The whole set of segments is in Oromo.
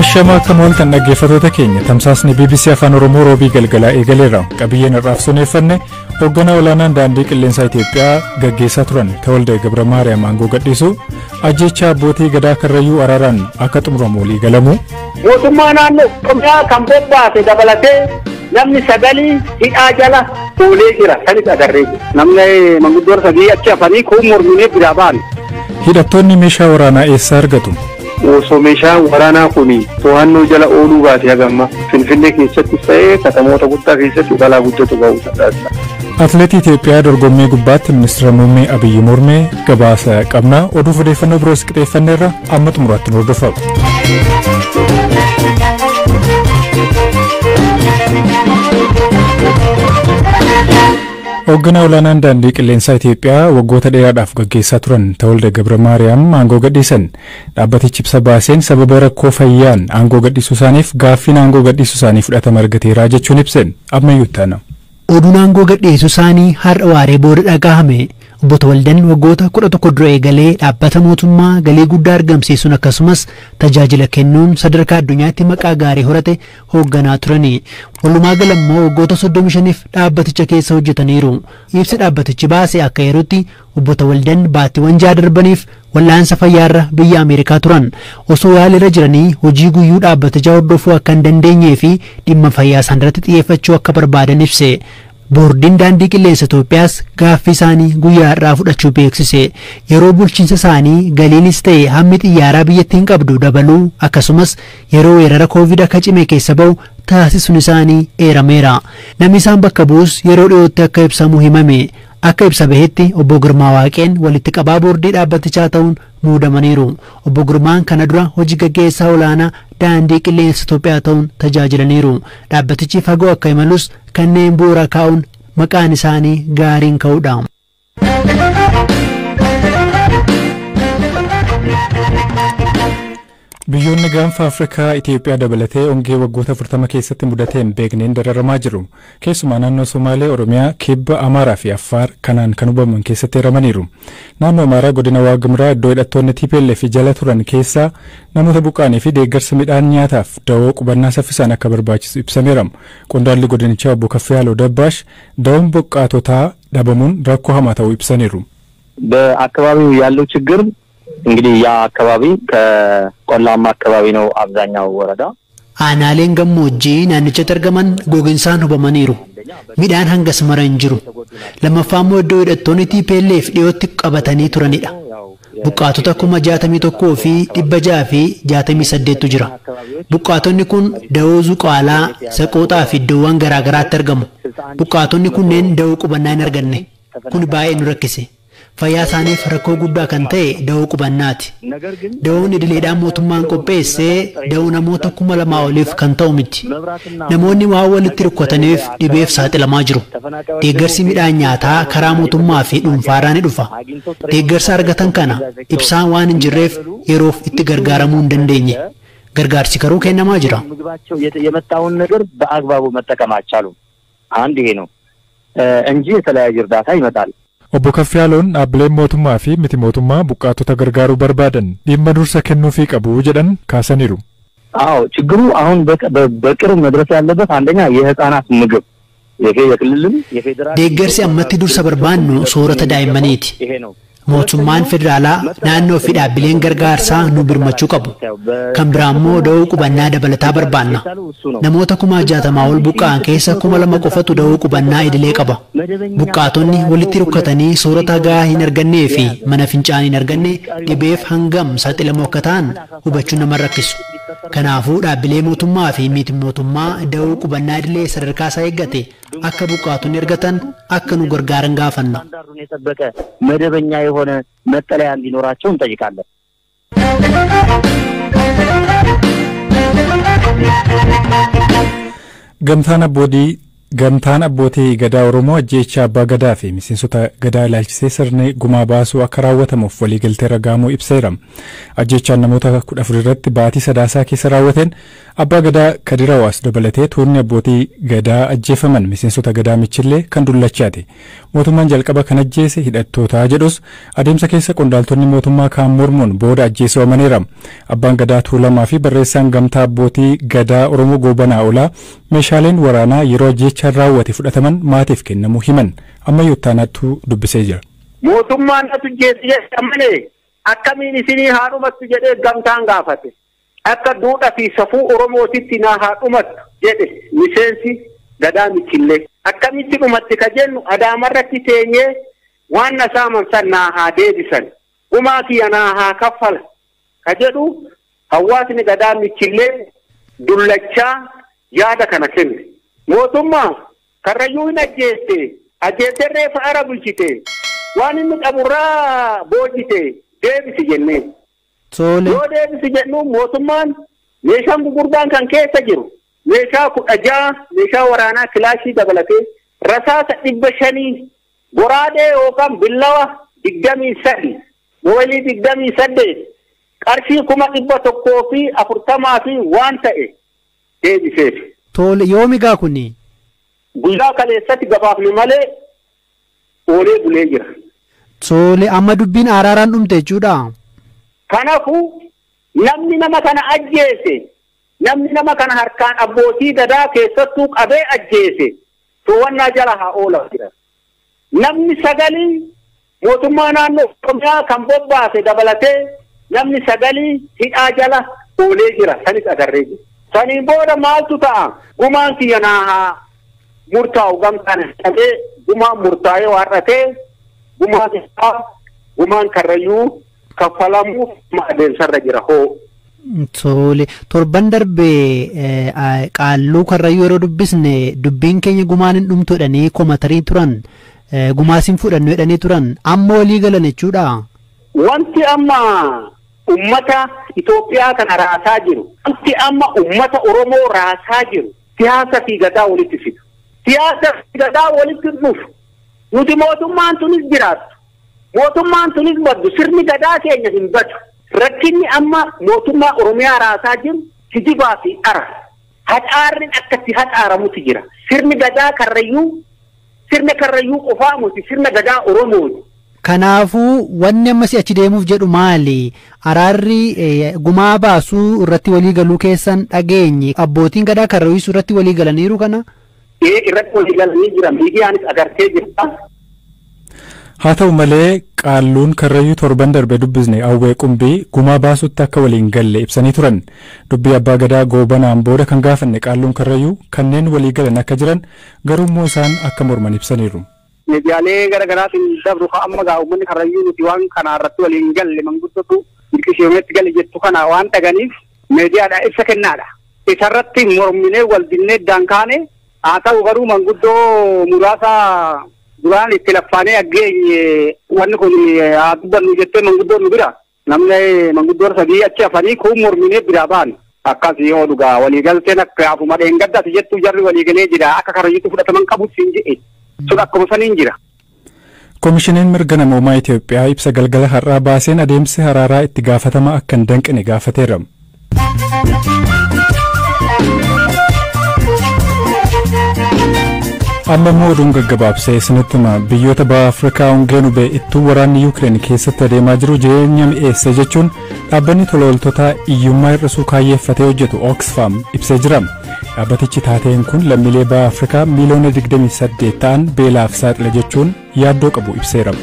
Ashama kamool tan dhaggeeffattoota keenya tamsaasni BBC Afaan Oromoo roobii galgalaa eegaleera. Qabiyyeen irraaf suneeffanne hoogganaa olaanaan daandii qilleensaa Itoophiyaa gaggeessaa turan Tewolde Gabra Maariyaam aangoo gadhiisu ajjeechaa abbootii gadaa Karrayyuu Araaraan akka xumuramu walii galamu. Mootummaa naannoo Oromiyaa kan bobbaase dabalatee namni sagalii hidhaa jala fuulee jira sanis agarree namni manguddoon sadii achi hafanii kuun morminee biraa ba'an. Hidhattoonni meeshaa waraanaa eessaa argatu? Osoo meeshaan waraanaa kuni to'annoo jala ooluu baatee hagamma Finfinnee keessattis ta'ee katamoota guddaa keessatti balaa guddatu ba'uu danda'a. Atileetii Itoophiyaa dorgommii gubbaatti ministeera muummee Abiyyi Mormee gabaasa qabna. Oduu odeeffannoo biroos qixeeffanneerra amma xumuraatti nu hordofaa. Hoogganaa olaanaan daandii qilleensaa Itoophiyaa waggoota dheeraadhaaf gaggeessaa turan Tewolde Gabra Maariyaam aangoo gadhiisan. Dhaabbatichi ibsa baaseen sababa rakkoo fayyaan aangoo gadhiisuu isaaniif gaaffiin aangoo gadhiisuu isaanii fudhatama argateera jechuun ibsan. Ammayyuu taana. Oduun aangoo gadhiisuu isaanii har'a waaree booda dhagahame. Obbo Tewolden waggoota 11 dura eegalee dhaabbata mootummaa galii guddaa argamsiisuun akkasumas tajaajila kennuun sadarkaa addunyaatti maqaa gaarii horate hoogganaa turani. Walumaa galammoo waggoota 35f dhaabbaticha keessa hojjetaniiru. Ibsi dhaabbatichi baase akka yerutti Obbo Tewolden baattiiwwan 6 darbaniif wallaansa fayyaarra biyya Ameerikaa turan. Osoo yaalirra jiranii hojii guyyuu dhaabbaticha hordofuu akka hin dandeenyee fi dhimma fayyaa isaaniirratti xiyyeeffachuu akka barbaadan ibse. Boordiin daandii qilleensa Itoophiyaas gaaffii isaanii guyyaa irraa fudhachuu beeksise. Yeroo bulchiinsa isaanii galiinis ta'e hammi xiyyaaraa biyyattiin qabdu dabaluu akkasumas yeroo weerara Covid akka cime keessa ba'u taasisuun isaanii eerameera. Namni isaan bakka bu'us yeroo dhiyootti akka ibsamu himame. Akka ibsa bahetti Obbo Girmaa Waaqeen walitti qabaa boordii dhaabbatichaa ta'uun muudamaniiru. Obbo Girmaan kana dura hojii gaggeessaa olaanaa daandii qilleensa Itoophiyaa ta'uun tajaajilaniiru. Dhaabbatichi fagoo akka imalus kanneen bu'uura kaa'uun maqaan isaanii gaariin ka'uudha. Biyyoonni gaanfa Afrikaa Itoophiyaa dabalatee ongee waggoota 40 keessatti mudateen beekneen dararamaa jiru. Keessumaa naannoo Somaalee, Oromiyaa, Kibba, Amaaraa fi Affaar kanaan kan hubaman keessatti hiramaniiru. Naannoo Amaaraa godina Waagimraa iddoo hidhattoonni TPLF jala turan keessaa namoota buqqaanii fi deeggarsa midhaan nyaataaf da'oo qubannaa saffisaan akka barbaachisu ibsameera. Qondaalli godinichaa Obbo Kaffiyaaloo Dabbaash da'oon buqqaatotaa dhabamuun rakkoo hamaa ta'uu ibsaniiru. በአካባቢው ያለው ችግር እንግዲህ ያ አካባቢ ከቆላማ አካባቢ ነው አብዛኛው ወረዳ aanaaleen gammoojjii naannichatti argaman goginsaan hubamaniiru. Midhaan hangas maran jiru. Lammaffaa iddoo hidhattoonni TPLF dhiyootti qabatanii turanidha. Buqqaatota 61 fi 668 jira. Buqqaatonni kun da'oo Zuqaalaa, Saqooxaa fi iddoowwan garaagaraatti argamu. Buqqaatonni kunneen da'oo qubannaa hin arganne. Kun baay'ee nu rakkise. Fayyaa isaaniif rakkoo guddaa kan ta'e da'oo qubannaati. Da'oon idileedhaan mootummaan qopheessee da'oo namoota 2,000 oliif kan ta'u miti. Namoonni waan walitti rukkataniif dhibeef saaxilamaa jiru. Deeggarsi midhaan nyaataa karaa mootummaa fi dhuunfaarraa ni dhufa. Deeggarsa argatan kana ibsaan waan hin jirreef yeroof itti gargaaramuu hin dandeenye. Gargaarsi garuu kennamaa jira. የመጣውን ነገር በአግባቡ መጠቀም አልቻሉም። አንድ ይሄ ነው እንጂ የተለያየ እርዳታ ይመጣል። Obbo Kaffiyaaloon dhaabbileen mootummaa fi miti mootummaa buqqaatota gargaaruu barbaadan dhimma dursa kennuufii qabu jedhan kaasaniiru. አዎ ችግሩ አሁን በቅርብ መድረስ ያለበት አንደኛ የህፃናት ምግብ የክልልም የፌደራል deeggarsi ammatti dursa barbaannu soorata daa'immaniiti. Mootummaan federaalaa naannoo fi dhaabbileen gargaarsaa nu birmachuu qabu. Kan biraammoo da'oo qubannaa dabalataa barbaanna. Namoota 60,000 ol buqqa'an keessa 2,000 qofatu da'oo qubannaa idilee qaba. Buqqaatonni walitti rukkatanii soorata gahaa hin argannee fi mana fincaanii hin arganne dhibeef hangam saaxilamoo akka ta'an hubachuun nama rakkisu. Kanaafuu dhaabbilee mootummaa fi miti mootummaa da'oo qubannaa idilee sadarkaa isaa eeggate akka buqqaatonni argatan akka nu gargaaran gaafanna. መደበኛ የሆነ መጠለያ እንዲኖራቸው እንጠይቃለን። Gamtaan Abboodii Gamtaan abbootii gadaa Oromoo ajjeechaa abbaa gadaa fi miseensota gadaa ilaalchisee sirni gumaa baasuu akka raawwatamuuf waliigaltee ragaamuu ibseera. Ajjeechaan namoota 14 irratti baatii sadaasaa keessa raawwateen abbaa gadaa Kadir Hawaas dabalatee tuunni abbootii gadaa ajjeefaman miseensota gadaa Michillee kan dullachaati. Mootummaan jalqaba kan ajjeese hidhattootaa jedhus adeemsa keessa qondaaltonni mootummaa kaan mormuun booda ajjeesuu amaneera. Abbaan gadaa Tuulamaa fi barreessaan gamtaa abbootii gadaa Oromoo Goobanaa Olaa meeshaaleen waraanaa yeroo ajjeechaan raawwate fudhataman maatiif kennamuu himan. Ammayyuu taanaattuu dubbisee jira. Mootummaan ajjeese amane akkamiin isinii haadhumattu jedhee gamtaan gaafate. Akka duudhaa fi safuu Oromootitti naa haadhumattu jedhe miseensi gadaa Michillee. Akkamitti dhumatti ka jennu Adaamarratti teenyee waan na saaman san naa haa deebisan. Gumaa kiyya naa haa kaffala ka jedhu hawaasni gadaa Michillee dullachaa yaada kana kenne. Mootummaa Karrayyuu hin ajjeeste reefa ara bulchite waan inni qaburraa boojite deebisi jennee. Yoo deebisi jennu mootummaan meeshaan gurguddaan kan keessa jiru meeshaa 16 meeshaa waraanaa kilaashii dabalatee rasaasa 500 goraadee yookaan billawa 23 mobilii 28 qarshii 140 fi waan ta'e deebiseef. Tole yoomigaa kuni guyyaa kaleessatti gabaafne malee oolee bulee jira. Tole amma dubbiin araaraan dhumte jechuudha. Kanaafuu namni nama kana ajjeese namni nama kana harkaan abbootii gadaa keessattuu qabee ajjeese to'annaa jala haa oolan jira. Namni sagalii mootummaa naannoo Oromiyaa kan bobbaase dabalatee namni sagalii hidhaa jala oolee jira. Sanis agarree jira. Saniin booda maaltu ta'a? Gumaan kiyya naa haa murtaa'u gamtaan hidhamee gumaan murtaa'ee waarratee gumaan Karrayyuu kaffalamuuf adeemsarra jira hoo. Tole torban darbee qaalluu Karrayyuu yeroo dubbisne dubbiin keenya gumaan hin dhumtu jedhanii komatarii turan gumaasin fudhannu jedhanii turan amma walii galan jechuudha. Wanti amma ummata Itoophiyaa kana raasaa jiru wanti amma ummata Oromoo raasaa jiru siyaasa fi gadaa walitti fidu. Siyaasa fi gadaa walitti dhufu nuti mootummaan tunis jiraattu mootummaan tunis baddu sirni gadaa keenya hin badu. Rakkinni amma mootummaa Oromiyaa raasaa jiru kijibaa fi ara. Haxaarri akkatti haxaaramutu jira. Sirni gadaa Karrayyuu qofaa muti sirna gadaa Oromooti. Kanaafuu wanni ammas achi deemuuf jedhu maali? Araarri gumaa baasuu irratti walii galuu keessan dhageenye abbootiin gadaa Karrayyuu irratti walii galaniiru kana? Irratti walii galanii jira. Miidiyaanis agartee jirta. Haa ta'u malee qaalluun Karrayyuu torban darbe dubbisne Awwee Qumbii gumaa baasutti akka waliin galle ibsanii turan. Dubbii abbaa gadaa Goobanaan booda kan gaafanne qaalluun Karrayyuu kanneen walii galan akka jiran garuu isaan akka morman ibsaniiru. Miidiyaalee garaagaraatiin dabru amma gaa uummanni Karrayyuu nuti waan kana irratti waliin galle manguddootu dirqisiifametti galle jettu kana waan dhaganiif miidiyaadhaa ibsa kennaadha. Isarratti morminee wal dinnee dankaane haa ta'u garuu manguddoo muraasa duraan itti laffaanee aggeenye wanni kun haa dubbannu jettee manguddoon nu bira namni manguddoon sadii achi hafanii kuun morminee biraa ba'an akkasii yoo dhugaa waliigalteen akka afuma dheengaddaati jettuu jarri waliigalee jira akka Karrayyuutti fudhataman qabu siin jedhe sun akkuma saniin jira. Koomishiniin mirga namoomaa Itoophiyaa ibsa galgala har'aa baaseen adeemsi araaraa itti gaafatama akka hin danqine gaafateera. Amma immoo oduun gaggabaabsee isinittuma biyyoota baha Afrikaa hongeen hubee ittuu waraanni Yuukireen keessatti adeemaa jiru jireenya mi'eesse jechuun dhaabbanni tolooltotaa iyyummaa hir'isuu kaayyeeffatee hojjetu Oxfam ibsee jira. Dhaabbatichi taateen kun lammiilee baha Afrikaa miiliyoona 28 ta'an beelaaf saaxila jechuun yaaddoo qabu ibseera.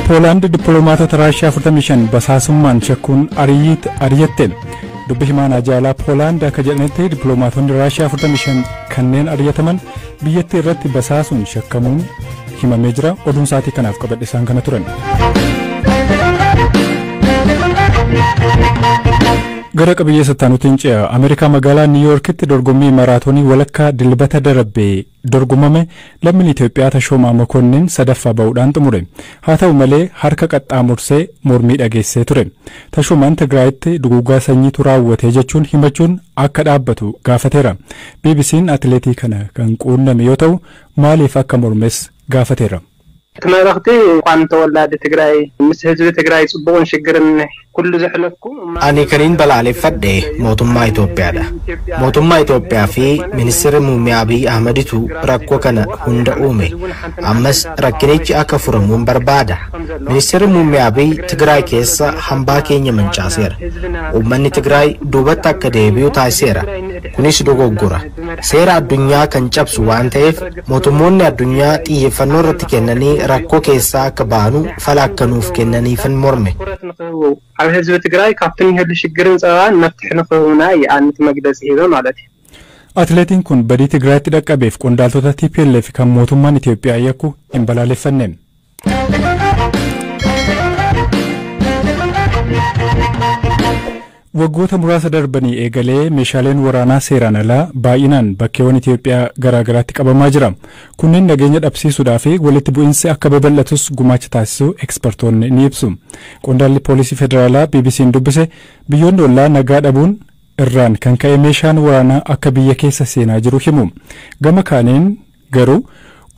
Poolaand dippiloomaatota Raashiyaa 45 basaasummaan shakkuun ariyatte. Dubbi himaan ajaalaa Poolaand akka jedhanitti dippiloomaatonni Raashiyaa 45 kanneen ariyataman biyyattii irratti basaasuun shakkamuun himamee jira. Oduun saatii kanaaf qabadhe isaan kana turan. Gara qabiyyee sattaanutiin ce'a Ameerikaa magaalaa New Yorkitti dorgommii maraatoonii walakkaa dilbata darbee dorgomame lammiin Itoophiyaa Tashoomaa Mokonnin sadaffaa ba'uudhaan xumure. Haa ta'u malee harka qaxxaamursee mormii dhageessee ture. Tashoomaan Tigraayitti duguuggaa sanyiitu raawwate jechuun himachuun akka dhaabbatu gaafateera. BBC'n atileetii kana kan quunname yoo ta'u maaliif akka mormes gaafateera. تمارختي قان تولد تجراي مس هزب تجراي صبون شجرن كل زحلكم أنا كريم بلالي فدي موتوما إثيوبيا ده موتوما إثيوبيا في منستر مومي أبي أحمد تو ركوا كنا هند أومي أمس ركنيج أكفر موم بربادة منستر مومي أبي تجراي كيس همباكي نيمن جاسير ومن تجراي دوبت أكاديميو تايسيرا كنيش دوغو غورا سيرا الدنيا كنجاب سوان تيف موتومون الدنيا تيفنور تكنني rakkoo keessaa akka baanu falakkanuuf kennaniifan morme. ኣብ ህዝቢ ትግራይ ካብቶም ይሄዱ ሽግርን ጸባን መፍትሕ ንኽውና የአንት መግለጽ ሄዶ ማለት Atileetiin kun badii Tigraayitti dhaqqabeef qondaaltota TPLF kan mootummaan Itoophiyaa yakku hin balaaleffanneen. Waggoota muraasa darbanii eegalee meeshaaleen waraanaa seeraan alaa baay'inaan bakkeewwan Itoophiyaa garaagaraatti qabamaa jira. Kunneen nageenya dhabsiisuudhaa fi walitti bu'iinsi akka babal'atus gumaacha taasisuu ekspertoonni ni ibsu. Qondaalli poolisii federaalaa BBC'n dubbise biyyoonni ollaa nagaa dhabuun irraan kan ka'e meeshaan waraanaa akka biyya keessa seenaa jiru himu. Gama kaaniin garuu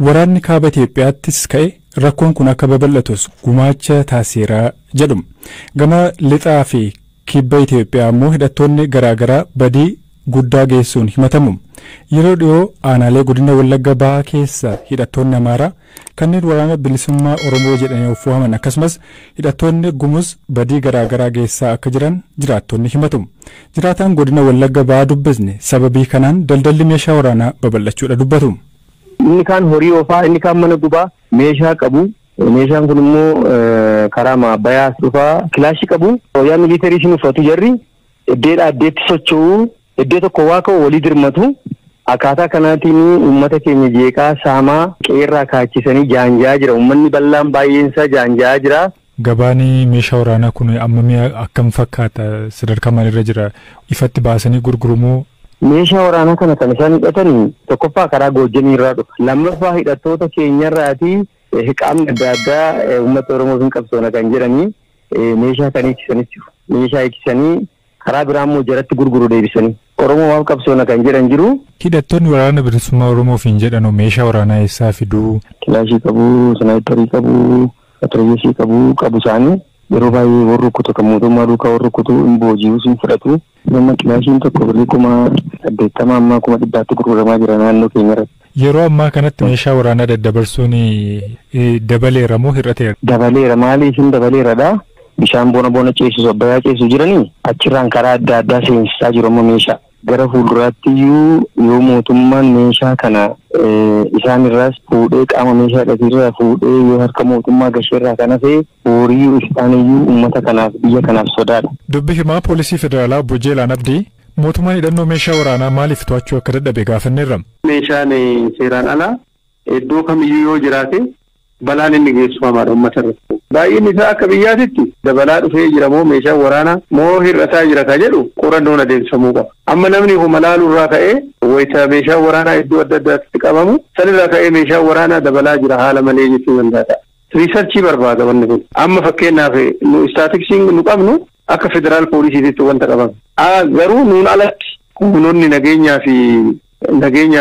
waraanni kaaba Itoophiyaattis ka'e rakkoon kun akka babal'atus gumaacha taasiseera jedhu. Gama lixaa fi kibba Itoophiyaa immoo hidhattoonni garaagaraa badii guddaa geessuun himatamu. Yeroo dhiyoo aanaalee godina Wallagga Bahaa keessa hidhattoonni Amaaraa kanneen waraana bilisummaa Oromoo jedhanii of waaman akkasumas hidhattoonni Gumuz badii garaagaraa geessaa akka jiran jiraattonni himatu. Jiraataan godina Wallagga Bahaa dubbisne sababii kanaan daldalli meeshaa waraanaa babal'achuudha dubbatu. Inni kaan horii oofaa, inni kaan mana gubaa meeshaa qabu. meeshaan kun immoo karaa maabbayaa dhufaa kilaashii qabu. Yaa militarii sin uffatu jarri iddeedha addeetti socho'u iddoo tokko waa ka'u walii dirmatu. Akkaataa kanaatiin uummata keenya jeeqaa saamaa qeerraa kaachisanii jaanjaa jira. Uummanni bal'aan baay'een isaa jaanjaa jira. Gabaani meeshaa waraanaa kun ammamii akkam fakkaata sadarkaa maalirra jira ifatti baasanii gurguramoo? Meeshaa waraanaa kana kan isaan hidhatanii tokkoffaa karaa Goojjanii irraa dhufa. Lammaffaa hidhattoota keenyarraatii qaamni adda addaa uummata Oromoo hin qabsoona kan jedhanii meeshaa kan eegsisaniif jiru. Meeshaa eegsisanii karaa biraa immoo jaratti gurguru deebisanii. Oromoo waan qabsoona kan jedhan jiru. Hidhattoonni waraana bilisummaa Oromoof hin jedhanu meeshaa waraanaa eessaa fiduu? Kilaashii qabu, snaayiparii qabu, patroolii qabu isaanii yeroo baay'ee warri kutu kan mootummaa duukaa warri kutu hin booji'uu sin fudhatu. Nama kilaashiin tokko birrii 80 amma 100tti gurguramaa jira naannoo keenyarratti. Yeroo ammaa kanatti meeshaa waraanaa daddabarsuun dabaleera moo hir'ateera? Dabaleera maaliif hin dabaleeradha? Bishaan bona ceesisu abbayyaa ceesisu jiranii achirraan karaa adda addaa seensisaa jiru amma meeshaa. Gara fuulduraatti iyyuu yoo mootummaan meeshaa kana isaan irraas fuudhee qaama meeshaa dhatiirraa fuudhee yoo harka mootummaa gasheerraa kana ta'e horii isaan iyyuu uummata kanaaf biyya kanaaf sodaadha. Dubbi himaa poolisii federaalaa Obbo Jeelaan Abdii mootummaan hidhannoo meeshaa waraanaa maaliif to'achuu akka dadhabe gaafanneerra. Meeshaan seeraan alaa iddoo kamiyyuu yoo jiraate balaan inni geessu hamaadha uummata irratti. Baay'inni isaa akka biyyaatitti dabalaa dhufee jira moo meeshaa waraanaa moo hir'ataa jira ka jedhu qorannoon adeemsifamuu qaba. Amma namni homa laalurraa ka'ee wayita meeshaa waraanaa iddoo adda addaatti qabamu sanirraa ka'ee meeshaa waraanaa dabalaa jira haala malee jechuu danda'a. Riisarchii barbaada wanni kun. Amma fakkeenyaaf nu istaatiksiin nu qabnu akka federaal poolisiititti wanta qabamu. Garuu nuun alatti humnoonni nageenyaa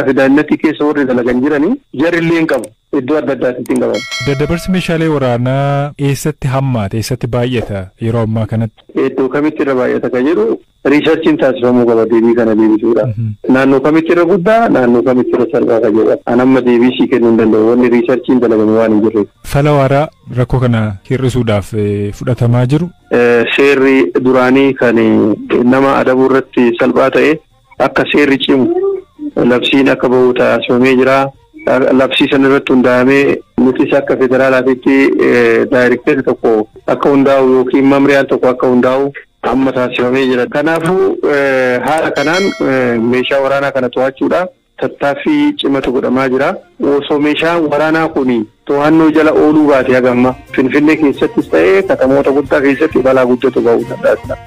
fi daannatti keessa warri dalagan jiranii jarillee hin qabu. Iddoo adda addaatti hin qabamu. Daddabarsi meeshaalee waraanaa eessatti hammaata eessatti baay'ata yeroo ammaa kanatti? Iddoo kamitti irra baay'ata kan jedhu riisarchiin taasifamuu qaba deebii kana deebisuudha. Naannoo kamitti irra guddaa naannoo kamitti irra salphaa kan jedhu. An amma deebii sii kennuu hin danda'u wanni riisarchiin dalagame waan hin jirreef. Fala waaraa rakkoo kana hir'isuudhaaf fudhatamaa jiru? Seerri duraanii kan nama adabuu irratti salphaa ta'e akka seerri cimu labsiin akka bahu taasifamee jira. Labsii san irratti hundaa'amee nutis akka federaalaatitti daayirekteerri tokko akka hundaa'u yookiin mamriyaan tokko akka hundaa'u amma taasifamee jira. Kanaafuu haala kanaan meeshaa waraanaa kana to'achuudhaaf tattaaffii cimatu godhamaa jira. Osoo meeshaan waraanaa kun to'annoo jala ooluu baate hagamma Finfinnee keessattis ta'ee katamoota guddaa keessatti balaa guddatu ga'uu danda'a.